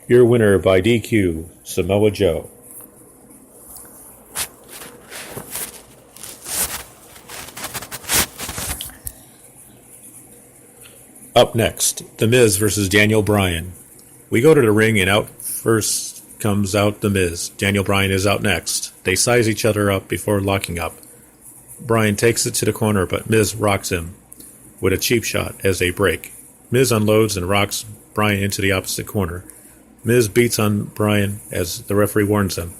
Your winner by DQ, Samoa Joe. Up next, The Miz versus Daniel Bryan. We go to the ring and out first comes out The Miz. Daniel Bryan is out next. They size each other up before locking up. Bryan takes it to the corner, but Miz rocks him with a cheap shot as they break. Miz unloads and rocks Bryan into the opposite corner. Miz beats on Bryan as the referee warns him.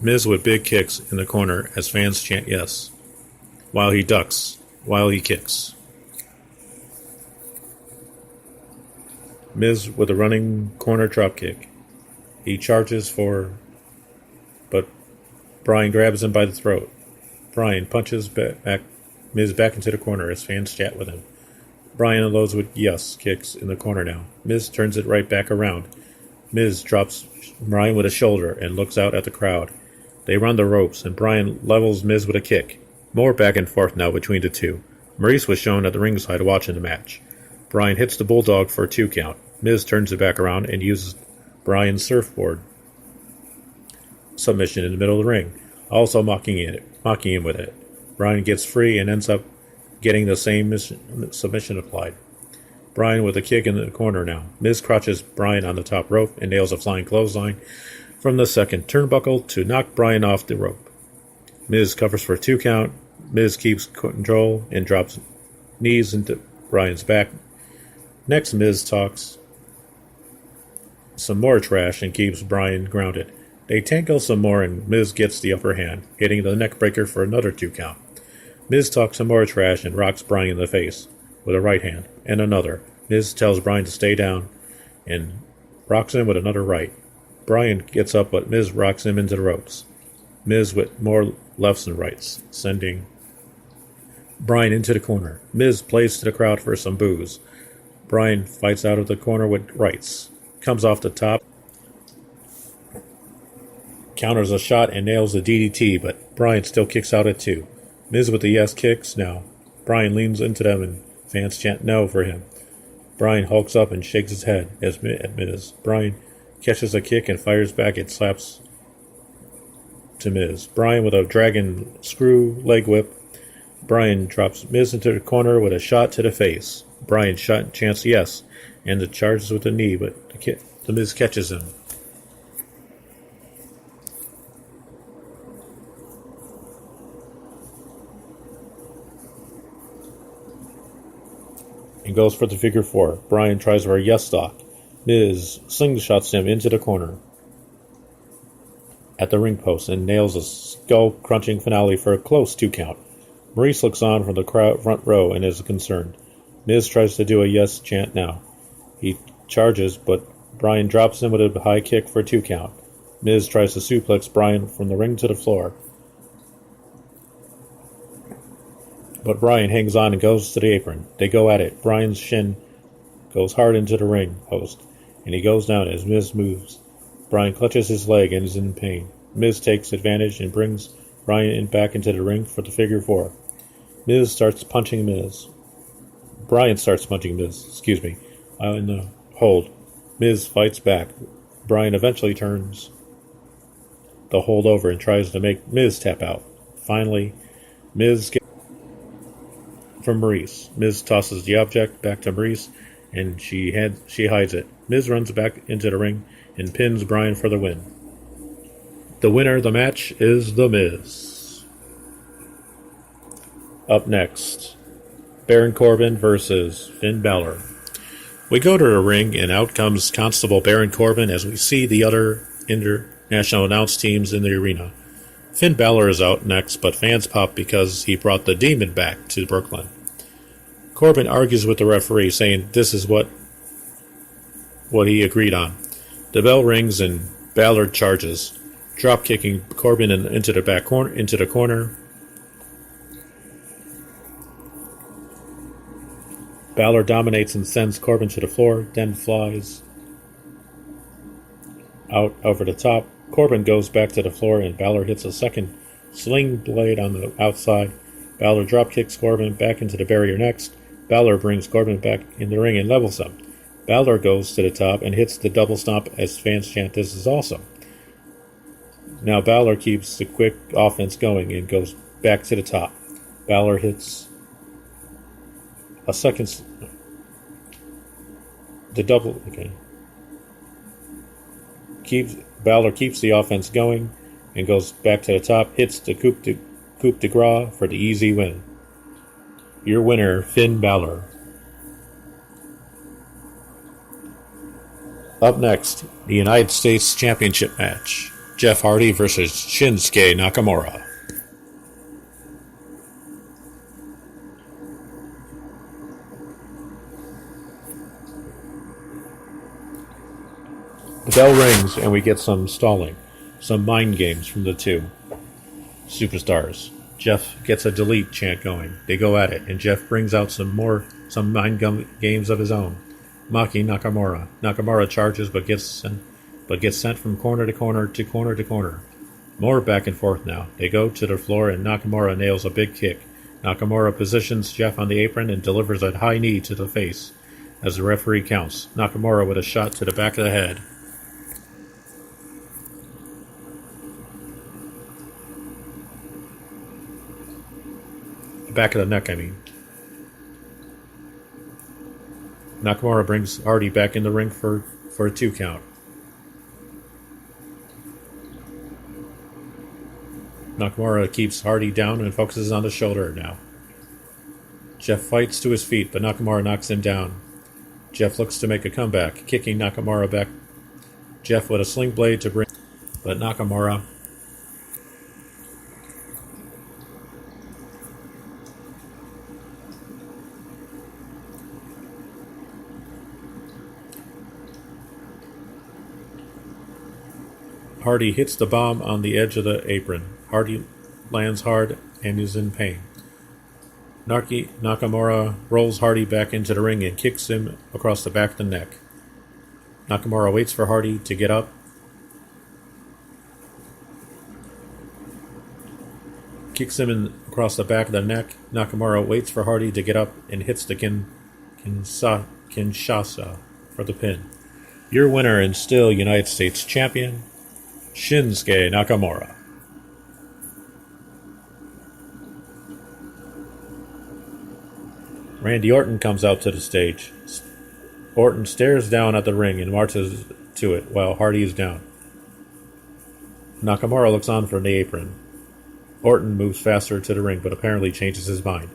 Miz with big kicks in the corner as fans chant yes, while he ducks, while he kicks. Miz with a running corner dropkick. He charges but Bryan grabs him by the throat. Bryan punches back Miz back into the corner as fans chat with him. Bryan unloads with yes kicks in the corner now. Miz turns it right back around. Miz drops Bryan with a shoulder and looks out at the crowd. They run the ropes and Bryan levels Miz with a kick. More back and forth now between the two. Maurice was shown at the ringside watching the match. Bryan hits the bulldog for a 2 count. Miz turns it back around and uses Bryan's surfboard submission in the middle of the ring, also mocking him with it. Bryan gets free and ends up getting the same submission applied. Bryan with a kick in the corner now. Miz crotches Bryan on the top rope and nails a flying clothesline from the second turnbuckle to knock Bryan off the rope. Miz covers for a 2 count. Miz keeps control and drops knees into Bryan's back. Next, Miz talks some more trash and keeps Bryan grounded. They tangle some more and Miz gets the upper hand, hitting the neck breaker for another 2 count. Miz talks some more trash and rocks Bryan in the face with a right hand and another. Miz tells Bryan to stay down and rocks him with another right. Bryan gets up, but Miz rocks him into the ropes. Miz with more lefts and rights, sending Bryan into the corner. Miz plays to the crowd for some boos. Bryan fights out of the corner with rights. Comes off the top. Counters a shot and nails a DDT, but Bryan still kicks out at 2. Miz with the yes kicks now. Bryan leans into them and fans chant no for him. Bryan hulks up and shakes his head at Miz. Bryan catches a kick and fires back and slaps to Miz. Bryan with a dragon screw leg whip. Bryan drops Miz into the corner with a shot to the face. Bryan chants yes, and the charges with the knee, but the Miz catches him. And goes for the figure 4. Bryan tries for a yes stock. Miz slingshots him into the corner at the ring post and nails a skull-crunching finale for a close 2 count. Maurice looks on from the crowd front row and is concerned. Miz tries to do a yes chant now. He charges, but Bryan drops him with a high kick for a 2 count. Miz tries to suplex Bryan from the ring to the floor, but Bryan hangs on and goes to the apron. They go at it. Bryan's shin goes hard into the ring post, and he goes down as Miz moves. Bryan clutches his leg and is in pain. Miz takes advantage and brings Bryan back into the ring for the figure 4. Miz starts punching Miz. Bryan starts punching Miz, in the hold. Miz fights back. Bryan eventually turns the hold over and tries to make Miz tap out. Finally, Miz gets from Maurice. Miz tosses the object back to Maurice, and she hides it. Miz runs back into the ring and pins Bryan for the win. The winner of the match is The Miz. Up next, Baron Corbin versus Finn Balor. We go to the ring, and out comes Constable Baron Corbin as we see the other international announced teams in the arena. Finn Balor is out next, but fans pop because he brought the Demon back to Brooklyn. Corbin argues with the referee, saying this is what he agreed on. The bell rings and Balor charges, drop-kicking Corbin into the corner. Balor dominates and sends Corbin to the floor, then flies out over the top. Corbin goes back to the floor and Balor hits a second sling blade on the outside. Balor drop kicks Corbin back into the barrier next. Balor brings Corbin back in the ring and levels him. Balor goes to the top and hits the double stomp as fans chant, "This is awesome." Now Balor keeps the quick offense going and goes back to the top. Balor hits a second. The double again. Balor keeps the offense going and goes back to the top. Hits the coup de grace for the easy win. Your winner, Finn Balor. Up next, the United States Championship match. Jeff Hardy versus Shinsuke Nakamura. The bell rings and we get some stalling, some mind games from the two superstars. Jeff gets a delete chant going. They go at it, and Jeff brings out some mind games of his own, mocking Nakamura. Nakamura charges but gets sent from corner to corner to corner to corner. More back and forth now. They go to the floor and Nakamura nails a big kick. Nakamura positions Jeff on the apron and delivers a high knee to the face as the referee counts. Nakamura with a shot to the back of the head. Back of the neck, I mean. Nakamura brings Hardy back in the ring for a 2 count. Nakamura keeps Hardy down and focuses on the shoulder now. Jeff fights to his feet, but Nakamura knocks him down. Jeff looks to make a comeback, kicking Nakamura back. Jeff with a sling blade to bring, but Nakamura Hardy hits the bomb on the edge of the apron. Hardy lands hard and is in pain. Nakamura rolls Hardy back into the ring and kicks him across the back of the neck. Nakamura waits for Hardy to get up. Kicks him across the back of the neck. Nakamura waits for Hardy to get up and hits the Kinshasa for the pin. Your winner and still United States champion, Shinsuke Nakamura. Randy Orton comes out to the stage. Orton stares down at the ring and marches to it while Hardy is down. Nakamura looks on from the apron. Orton moves faster to the ring but apparently changes his mind.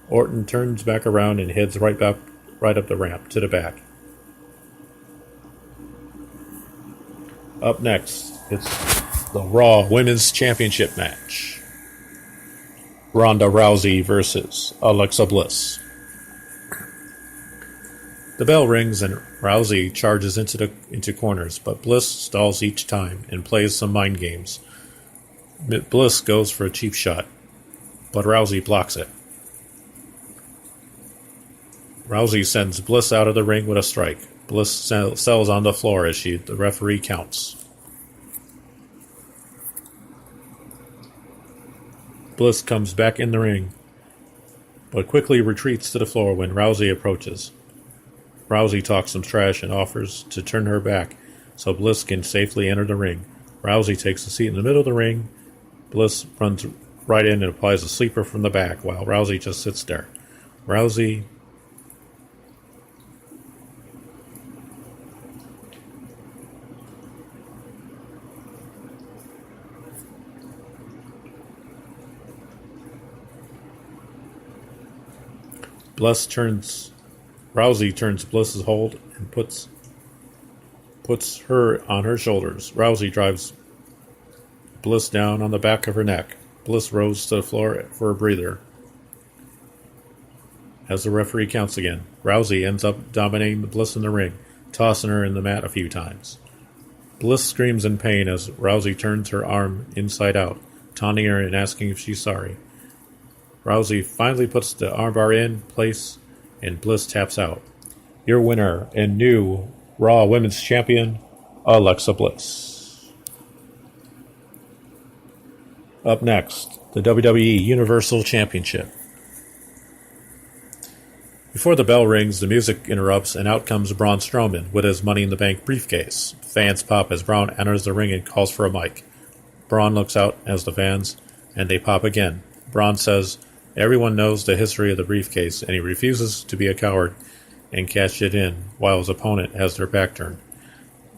Orton turns back around and heads right up the ramp to the back. Up next, it's the Raw Women's Championship match. Ronda Rousey versus Alexa Bliss. The bell rings and Rousey charges into corners, but Bliss stalls each time and plays some mind games. Bliss goes for a cheap shot, but Rousey blocks it. Rousey sends Bliss out of the ring with a strike. Bliss sells on the floor as the referee counts. Bliss comes back in the ring, but quickly retreats to the floor when Rousey approaches. Rousey talks some trash and offers to turn her back so Bliss can safely enter the ring. Rousey takes a seat in the middle of the ring. Bliss runs right in and applies a sleeper from the back while Rousey just sits there. Rousey turns Bliss's hold and puts her on her shoulders. Rousey drives Bliss down on the back of her neck. Bliss rolls to the floor for a breather. As the referee counts again, Rousey ends up dominating Bliss in the ring, tossing her in the mat a few times. Bliss screams in pain as Rousey turns her arm inside out, taunting her and asking if she's sorry. Rousey finally puts the armbar in place and Bliss taps out. Your winner and new Raw Women's Champion, Alexa Bliss. Up next, the WWE Universal Championship. Before the bell rings, the music interrupts, and out comes Braun Strowman with his Money in the Bank briefcase. Fans pop as Braun enters the ring and calls for a mic. Braun looks out as the fans, and they pop again. Braun says everyone knows the history of the briefcase, and he refuses to be a coward and cash it in while his opponent has their back turned.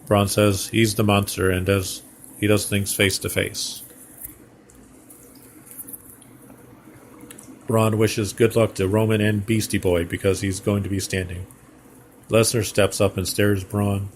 Braun says he's the monster and he does things face to face. Braun wishes good luck to Roman and Beastie Boy because he's going to be standing. Lesnar steps up and stares Braun.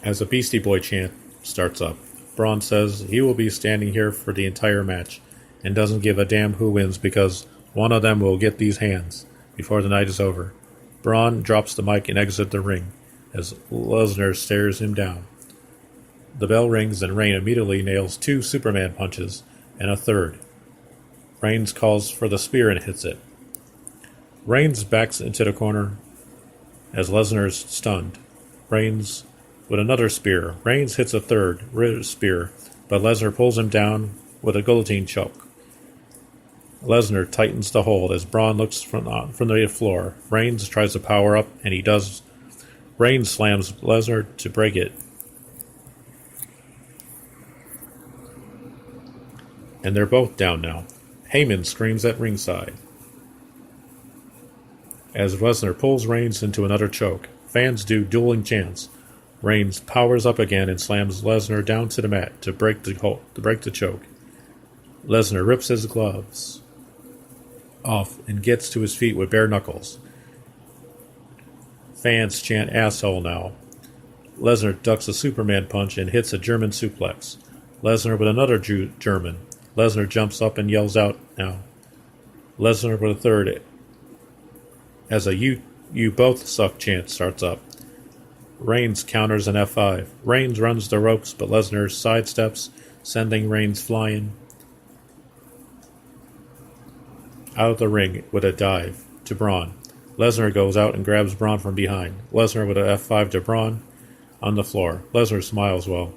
As a Beastie Boy chant starts up, Braun says he will be standing here for the entire match and doesn't give a damn who wins because one of them will get these hands before the night is over. Braun drops the mic and exits the ring as Lesnar stares him down. The bell rings and Reigns immediately nails 2 Superman punches and a third. Reigns calls for the spear and hits it. Reigns backs into the corner as Lesnar is stunned. Reigns with another spear. Reigns hits a third spear, but Lesnar pulls him down with a guillotine choke. Lesnar tightens the hold as Braun looks from the floor. Reigns tries to power up, and he does. Reigns slams Lesnar to break it. And they're both down now. Heyman screams at ringside as Lesnar pulls Reigns into another choke. Fans do dueling chants. Reigns powers up again and slams Lesnar down to the mat to break the choke. Lesnar rips his gloves off and gets to his feet with bare knuckles. Fans chant asshole now. Lesnar ducks a Superman punch and hits a German suplex. Lesnar with another German. Lesnar jumps up and yells out now. Lesnar with a third as a you both suck chant starts up. Reigns counters an F5. Reigns runs the ropes, but Lesnar sidesteps, sending Reigns flying out of the ring with a dive to Braun. Lesnar goes out and grabs Braun from behind. Lesnar with an F5 to Braun on the floor. Lesnar smiles while